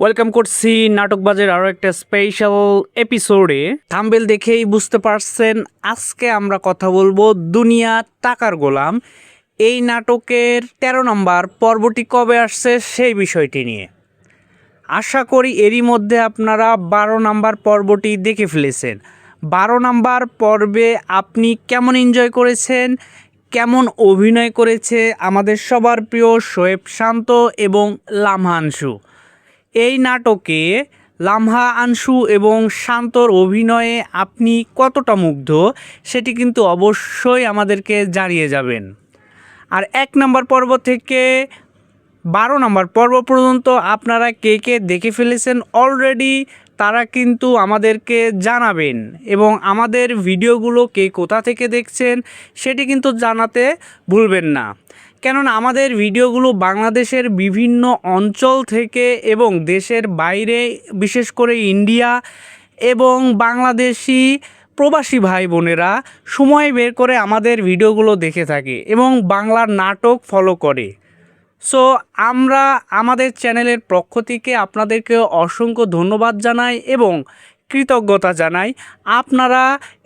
Welcome করছি নাটকবাজের আরও একটা স্পেশাল এপিসোডে। থাম্বনেল দেখেই বুঝতে পারছেন আজকে আমরা কথা বলবো দুনিয়া টাকার গোলাম এই নাটকের ১৩ নম্বর পর্বটি কবে আসছে সেই বিষয়টি নিয়ে। আশা করি এরই মধ্যে আপনারা ১২ নম্বর পর্বটি দেখে ফেলেছেন। ১২ নম্বর পর্বে আপনি কেমন এনজয় করেছেন, কেমন অভিনয় করেছে আমাদের সবার প্রিয় শোয়েব শান্ত এবং লামহা আনসু। এই নাটকে লামহা আনসু এবং শান্তর অভিনয়ে আপনি কতটা মুগ্ধ সেটি কিন্তু অবশ্যই আমাদেরকে জানিয়ে যাবেন। আর ১ নম্বর পর্ব থেকে ১২ নম্বর পর্ব পর্যন্ত আপনারা কে কে দেখে ফেলেছেন অলরেডি তারা কিন্তু আমাদেরকে জানাবেন, এবং আমাদের ভিডিওগুলো কে কোথা থেকে দেখছেন সেটি কিন্তু জানাতে ভুলবেন না। কেননা আমাদের ভিডিওগুলো বাংলাদেশের বিভিন্ন অঞ্চল থেকে এবং দেশের বাইরে, বিশেষ করে ইন্ডিয়া এবং বাংলাদেশি প্রবাসী ভাই বোনেরা সময় বের করে আমাদের ভিডিওগুলো দেখে থাকে এবং বাংলার নাটক ফলো করে। সো আমরা আমাদের চ্যানেলের পক্ষ থেকে আপনাদেরকে অসংখ্য ধন্যবাদ জানাই এবং কৃতজ্ঞতা জানাই আপনারা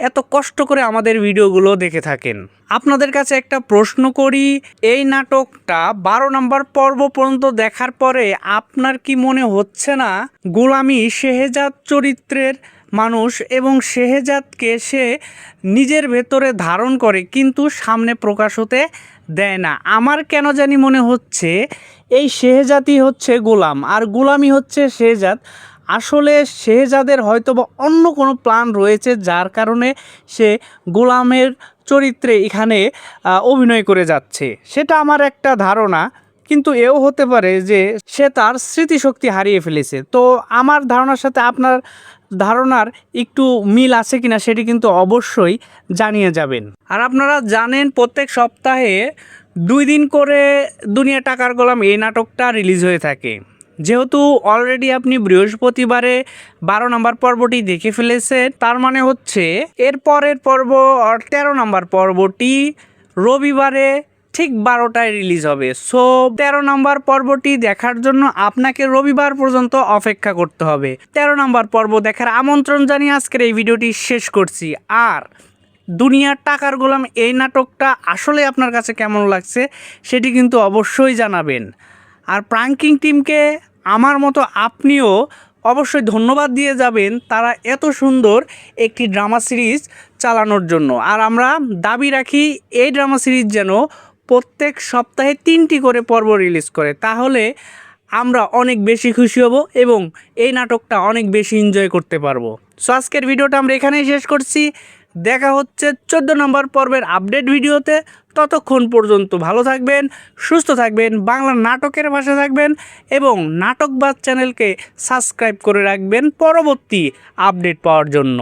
এত কষ্ট করে আমাদের ভিডিওগুলো দেখে থাকেন। আপনাদের কাছে একটা প্রশ্ন করি, এই নাটকটা ১২ নম্বর পর্ব পর্যন্ত দেখার পরে আপনার কি মনে হচ্ছে না গোলামি শেহজাদ চরিত্রের মানুষ এবং শেহজাদকে সে নিজের ভেতরে ধারণ করে কিন্তু সামনে প্রকাশ হতে দেয় না? আমার কেন জানি মনে হচ্ছে এই শেহজাদই হচ্ছে গোলাম আর গোলামি হচ্ছে শেহজাদ। আসলে শেহজাদের হয়তো বা অন্য কোনো প্ল্যান রয়েছে যার কারণে সে গোলামের চরিত্রে এখানে অভিনয় করে যাচ্ছে, সেটা আমার একটা ধারণা। কিন্তু এও হতে পারে যে সে তার স্মৃতিশক্তি হারিয়ে ফেলেছে। তো আমার ধারণার সাথে আপনার ধারণার একটু মিল আছে কিনা সেটি কিন্তু অবশ্যই জানিয়ে যাবেন। আর আপনারা জানেন প্রত্যেক সপ্তাহে ২ দিন করে দুনিয়া টাকার গোলাম এই নাটকটা রিলিজ হয়ে থাকে। যেহেতু অলরেডি আপনি বৃহস্পতিবারে ১২ নম্বর পর্বটি দেখে ফেলেছেন, তার মানে হচ্ছে এর পরের পর্ব ১৩ নম্বর পর্বটি রবিবারে ঠিক ১২টায় রিলিজ হবে। সো ১৩ নম্বর পর্বটি দেখার জন্য আপনাকে রবিবার পর্যন্ত অপেক্ষা করতে হবে। ১৩ নম্বর পর্ব দেখার আমন্ত্রণ জানিয়ে আজকের এই ভিডিওটি শেষ করছি। আর দুনিয়া টাকার গোলাম এই নাটকটা আসলে আপনার কাছে কেমন লাগছে সেটি কিন্তু অবশ্যই জানাবেন। আর প্রাঙ্কিং টিমকে আমার মতো আপনিও অবশ্যই ধন্যবাদ দিয়ে যাবেন, তারা এত সুন্দর একটি ড্রামা সিরিজ চালানোর জন্য। আর আমরা দাবি রাখি এই ড্রামা সিরিজ যেন প্রত্যেক সপ্তাহে ৩টি করে পর্ব রিলিজ করে, তাহলে আমরা অনেক বেশি খুশি হব এবং এই নাটকটা অনেক বেশি এনজয় করতে পারবো। সো আজকের ভিডিওটা আমরা এখানেই শেষ করছি। দেখা হচ্ছে ১৪ নম্বর পর্বের আপডেট ভিডিওতে। ততক্ষণ পর্যন্ত ভালো থাকবেন, সুস্থ থাকবেন, বাংলা নাটকের ভাষা থাকবেন এবং নাটকবাজ চ্যানেলকে সাবস্ক্রাইব করে রাখবেন পরবর্তী আপডেট পাওয়ার জন্য।